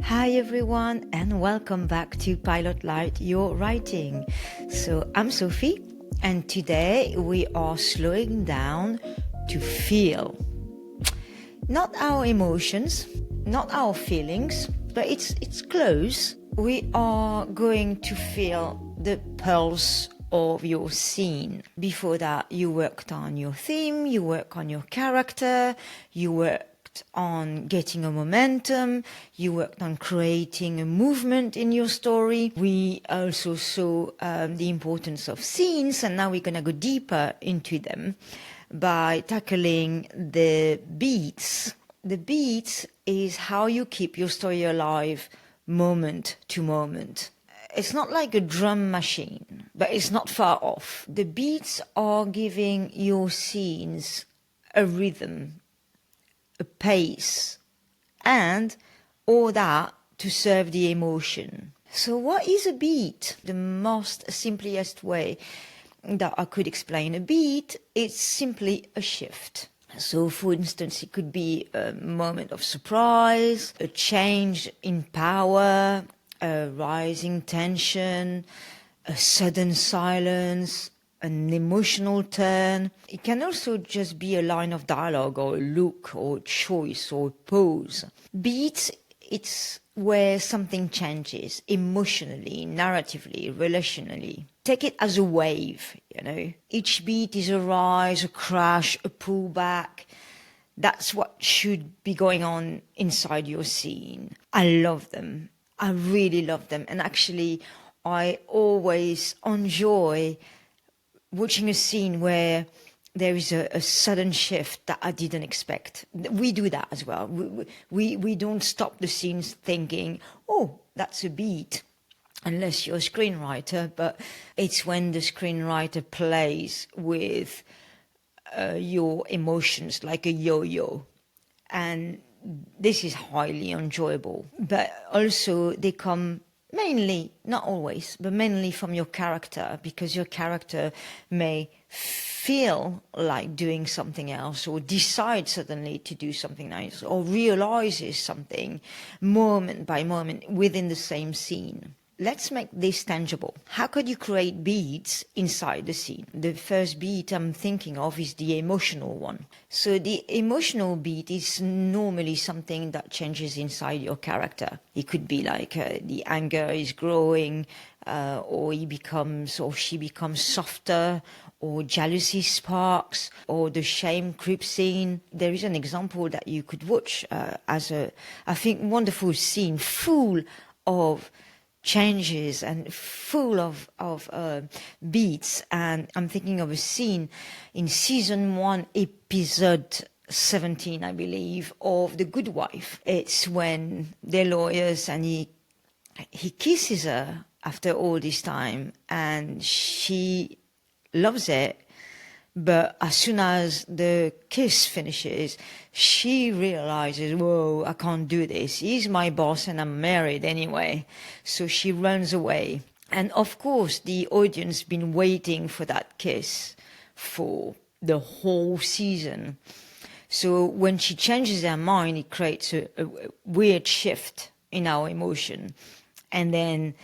Hi everyone and welcome back to Pilot Light Your Writing. So I'm Sophie and today we are slowing down to feel. Not our emotions, not our feelings, but it's close. We are going to feel the pulse of your scene. Before that, you worked on your theme, you work on your character, you worked on getting a momentum, you worked on creating a movement in your story. We also saw the importance of scenes, and now we're going to go deeper into them by tackling the beats. The beats is how you keep your story alive moment to moment. It's not like a drum machine, but it's not far off. The beats are giving your scenes a rhythm, a pace, and all that to serve the emotion. So what is a beat? The most simplest way that I could explain a beat, it's simply a shift. So for instance, it could be a moment of surprise, a change in power, a rising tension, a sudden silence, an emotional turn. It can also just be a line of dialogue or a look or a choice or a pose. Beats, it's where something changes emotionally, narratively, relationally. Take it as a wave, Each beat is a rise, a crash, a pullback. That's what should be going on inside your scene. I love them. I really love them. And actually, I always enjoy watching a scene where there is a sudden shift that I didn't expect. We do that as well. We don't stop the scenes thinking, oh, that's a beat, unless you're a screenwriter. But it's when the screenwriter plays with your emotions like a yo-yo. And this is highly enjoyable. But also they come mainly, not always, but mainly from your character, because your character may feel like doing something else or decide suddenly to do something else or realizes something moment by moment within the same scene. Let's make this tangible. How could you create beats inside the scene? The first beat I'm thinking of is the emotional one. So the emotional beat is normally something that changes inside your character. It could be like the anger is growing, or he becomes or she becomes softer, or jealousy sparks, or the shame creeps in. There is an example that you could watch as a, I think, wonderful scene full of changes and full of beats. And I'm thinking of a scene in season 1, episode 17, I believe, of The Good Wife. It's when they're lawyers and he kisses her after all this time, and she loves it. But as soon as the kiss finishes, she realizes, whoa, I can't do this. He's my boss and I'm married anyway. So she runs away. And of course, the audience been waiting for that kiss for the whole season. So when she changes her mind, it creates a weird shift in our emotion. And then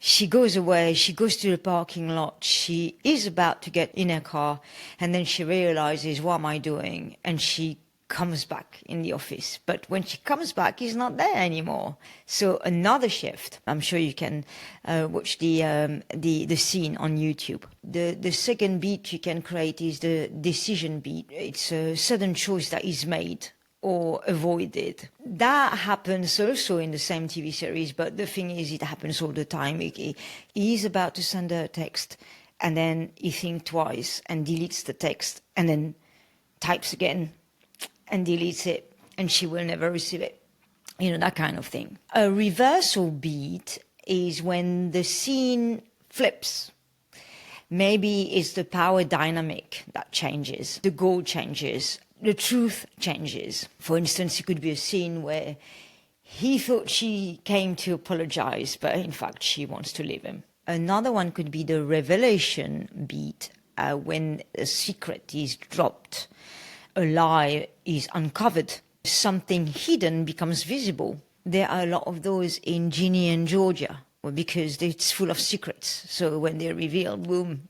she goes away, she goes to the parking lot, she is about to get in her car, and then she realizes, what am I doing? And she comes back in the office. But when she comes back, he's not there anymore. So another shift. I'm sure you can watch the scene on YouTube. The second beat you can create is the decision beat. It's a sudden choice that is made or avoided. That happens also in the same TV series, but the thing is, it happens all the time. He's about to send her a text, and then he thinks twice and deletes the text, and then types again and deletes it, and she will never receive it. That kind of thing. A reversal beat is when the scene flips. Maybe it's the power dynamic that changes, the goal changes, the truth changes. For instance, it could be a scene where he thought she came to apologize, but in fact she wants to leave him. Another one could be the revelation beat, when a secret is dropped, a lie is uncovered, something hidden becomes visible. There are a lot of those in Ginny and Georgia, because it's full of secrets. So when they're revealed, boom,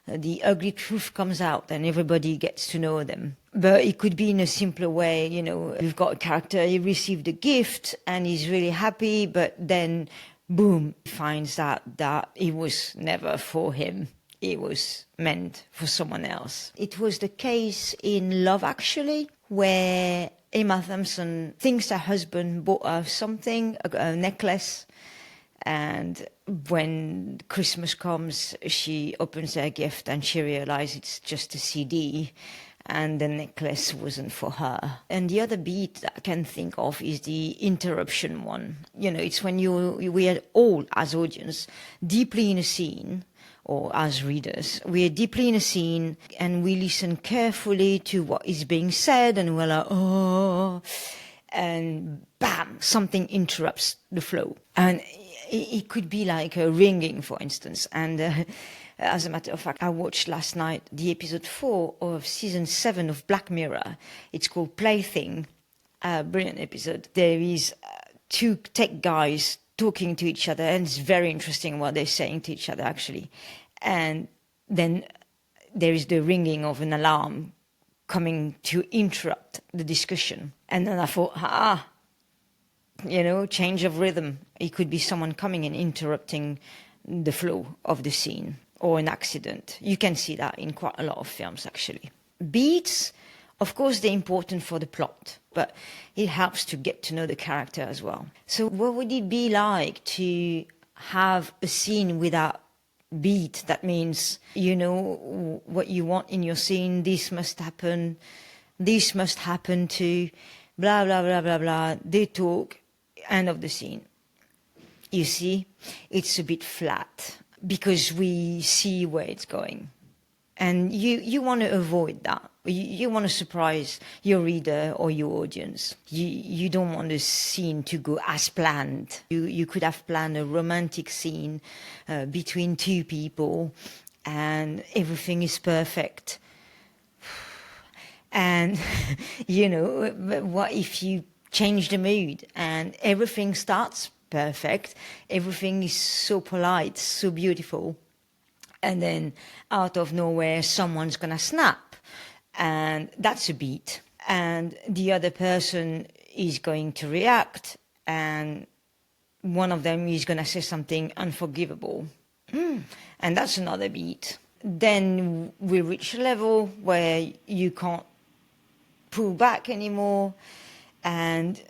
the ugly truth comes out and everybody gets to know them. But it could be in a simpler way. You've got a character, he received a gift and he's really happy, but then boom, he finds out that it was never for him. It was meant for someone else. It was the case in Love Actually, where Emma Thompson thinks her husband bought her something, a necklace, and when Christmas comes, she opens her gift and she realizes it's just a CD and the necklace wasn't for her. And the other beat that I can think of is the interruption one. It's when we are all, as audience, deeply in a scene, or as readers, we are deeply in a scene and we listen carefully to what is being said and we're like, oh, and bam, something interrupts the flow. And it could be like a ringing, for instance. And as a matter of fact, I watched last night the episode 4 of season 7 of Black Mirror. It's called Plaything, a brilliant episode. There is two tech guys talking to each other, and it's very interesting what they're saying to each other, actually. And then there is the ringing of an alarm coming to interrupt the discussion. And then I thought, change of rhythm. It could be someone coming and interrupting the flow of the scene, or an accident. You can see that in quite a lot of films, actually. Beats, of course, they're important for the plot, but it helps to get to know the character as well. So what would it be like to have a scene without beat? That means, what you want in your scene, this must happen to blah, blah, blah, blah, blah. They talk, end of the scene. You see, it's a bit flat because we see where it's going. And you want to avoid that. You want to surprise your reader or your audience. You don't want the scene to go as planned. You could have planned a romantic scene between two people and everything is perfect. And, what if you change the mood and everything starts perfect, everything is so polite, so beautiful, and then out of nowhere someone's gonna snap, and that's a beat, and the other person is going to react, and one of them is gonna say something unforgivable, and that's another beat. Then we reach a level where you can't pull back anymore, and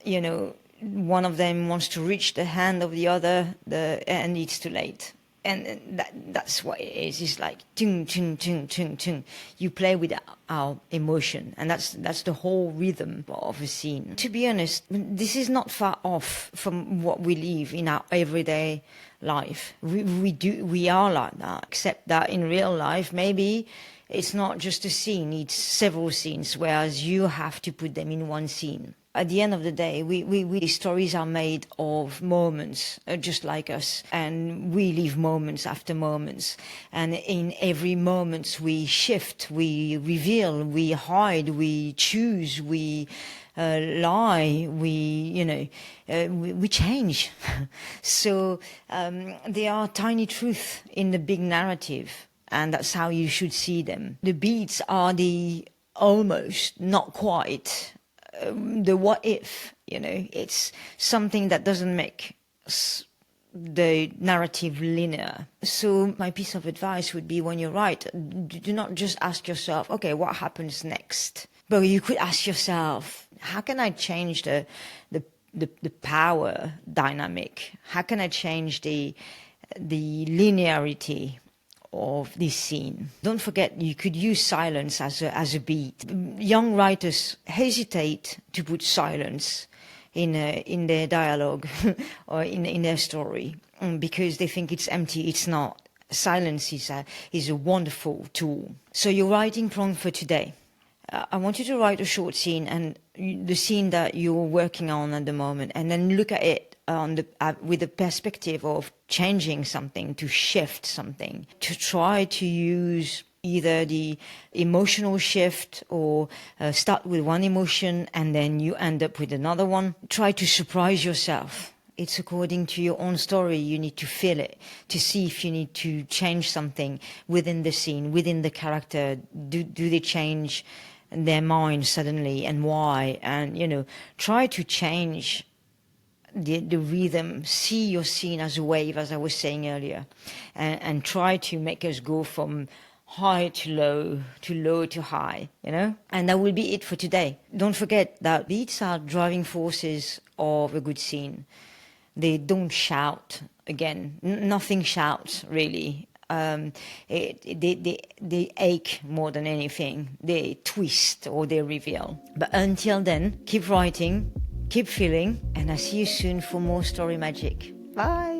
one of them wants to reach the hand of the other, and it's too late. And that's what it is. It's like ting, ting, ting, ting, ting. You play with our emotion, and that's the whole rhythm of a scene. To be honest, this is not far off from what we live in our everyday life. We are like that, except that in real life, maybe it's not just a scene, it's several scenes, whereas you have to put them in one scene. At the end of the day, we stories are made of moments, just like us, and we live moments after moments. And in every moment, we shift, we reveal, we hide, we choose, we lie, we change. So there are tiny truths in the big narrative, and that's how you should see them. The beats are the almost, not quite, the what if, it's something that doesn't make the narrative linear. So my piece of advice would be, when you write, do not just ask yourself, okay, what happens next? But you could ask yourself, how can I change the power dynamic? How can I change the linearity of this scene? Don't forget, you could use silence as a beat. Young writers hesitate to put silence in their dialogue or in their story because they think it's empty. It's not. Silence is a wonderful tool. So your writing prompt for today. I want you to write a short scene, and the scene that you're working on at the moment, and then look at it with the perspective of changing something, to shift something, to try to use either the emotional shift or start with one emotion and then you end up with another one. Try to surprise yourself. It's according to your own story. You need to feel it to see if you need to change something within the scene, within the character. Do they change their mind suddenly, and why? And, try to change the rhythm. See your scene as a wave, as I was saying earlier, and try to make us go from high to low to high, And that will be it for today. Don't forget that beats are driving forces of a good scene. They don't shout. Again, nothing shouts really. They ache more than anything. They twist or they reveal. But until then, keep writing, keep feeling, and I'll see you soon for more story magic. Bye.